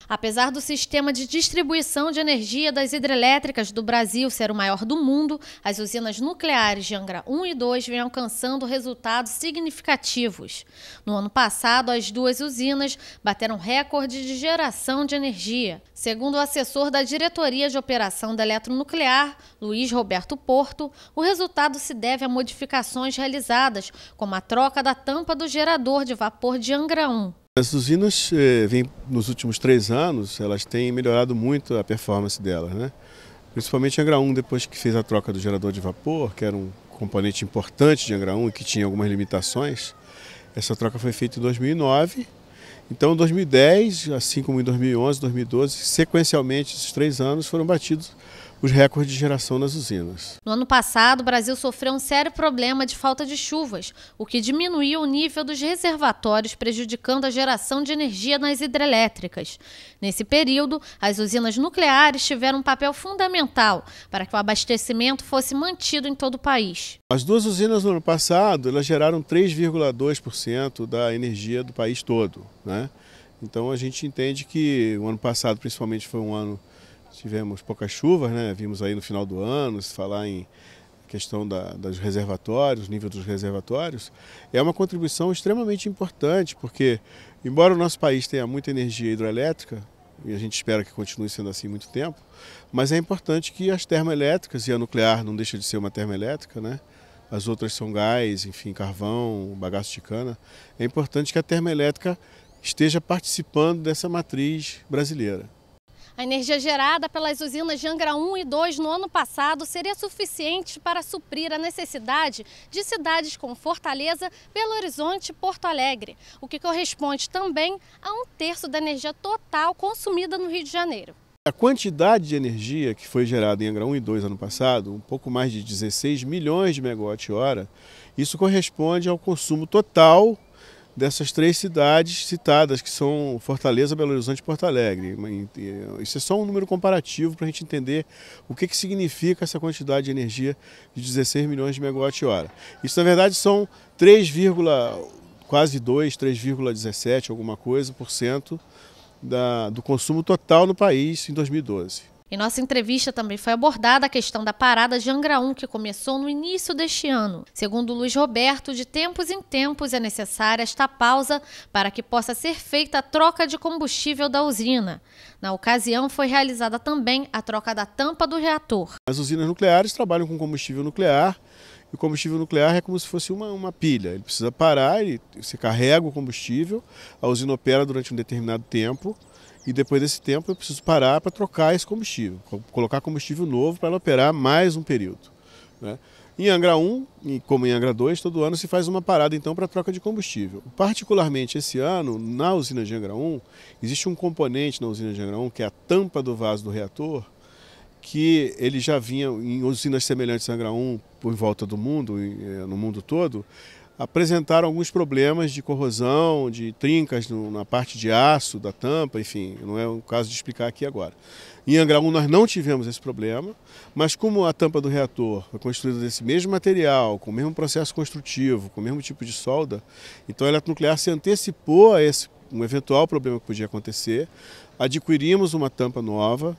Apesar do sistema de distribuição de energia das hidrelétricas do Brasil ser o maior do mundo, as usinas nucleares de Angra 1 e 2 vêm alcançando resultados significativos. No ano passado, as duas usinas bateram recorde de geração de energia. Segundo o assessor da Diretoria de Operação da Eletronuclear, Luiz Roberto Porto, o resultado se deve a modificações realizadas, como a troca da tampa do gerador de vapor de Angra 1. As usinas, nos últimos 3 anos, elas têm melhorado muito a performance delas, né? Principalmente a Angra 1, depois que fez a troca do gerador de vapor, que era um componente importante de Angra 1 e que tinha algumas limitações. Essa troca foi feita em 2009. Então, em 2010, assim como em 2011, 2012, sequencialmente, esses 3 anos foram batidos os recordes de geração nas usinas. No ano passado, o Brasil sofreu um sério problema de falta de chuvas, o que diminuiu o nível dos reservatórios, prejudicando a geração de energia nas hidrelétricas. Nesse período, as usinas nucleares tiveram um papel fundamental para que o abastecimento fosse mantido em todo o país. As duas usinas no ano passado, elas geraram 3,2% da energia do país todo, né? Então a gente entende que o ano passado principalmente foi um ano tivemos poucas chuvas, né? Vimos aí no final do ano, se falar em questão dos reservatórios, nível dos reservatórios, é uma contribuição extremamente importante, porque embora o nosso país tenha muita energia hidroelétrica, e a gente espera que continue sendo assim muito tempo, mas é importante que as termoelétricas, e a nuclear não deixa de ser uma termoelétrica, né? As outras são gás, enfim, carvão, bagaço de cana, é importante que a termoelétrica esteja participando dessa matriz brasileira. A energia gerada pelas usinas de Angra 1 e 2 no ano passado seria suficiente para suprir a necessidade de cidades como Fortaleza, Belo Horizonte e Porto Alegre, o que corresponde também a 1/3 da energia total consumida no Rio de Janeiro. A quantidade de energia que foi gerada em Angra 1 e 2 ano passado, um pouco mais de 16 milhões de megawatt-hora, isso corresponde ao consumo total dessas 3 cidades citadas, que são Fortaleza, Belo Horizonte e Porto Alegre. Isso é só um número comparativo para a gente entender o que significa essa quantidade de energia de 16 milhões de megawatt-hora. Isso, na verdade, são quase 3,17 alguma coisa por cento do consumo total no país em 2012. Em nossa entrevista também foi abordada a questão da parada de Angra 1, que começou no início deste ano. Segundo Luiz Roberto, de tempos em tempos é necessária esta pausa para que possa ser feita a troca de combustível da usina. Na ocasião, foi realizada também a troca da tampa do reator. As usinas nucleares trabalham com combustível nuclear, e o combustível nuclear é como se fosse uma pilha. Ele precisa parar, você carrega o combustível, a usina opera durante um determinado tempo, e depois desse tempo eu preciso parar para trocar esse combustível, colocar combustível novo para ela operar mais um período, né? Em Angra 1, como em Angra 2, todo ano se faz uma parada então para troca de combustível. Particularmente esse ano, na usina de Angra 1, existe um componente na usina de Angra 1, que é a tampa do vaso do reator, que ele já vinha em usinas semelhantes a Angra 1 por volta do mundo, no mundo todo, apresentaram alguns problemas de corrosão, de trincas na parte de aço da tampa, enfim, não é o caso de explicar aqui agora. Em Angra 1 nós não tivemos esse problema, mas como a tampa do reator foi construída desse mesmo material, com o mesmo processo construtivo, com o mesmo tipo de solda, então a Eletronuclear se antecipou a um eventual problema que podia acontecer, adquirimos uma tampa nova,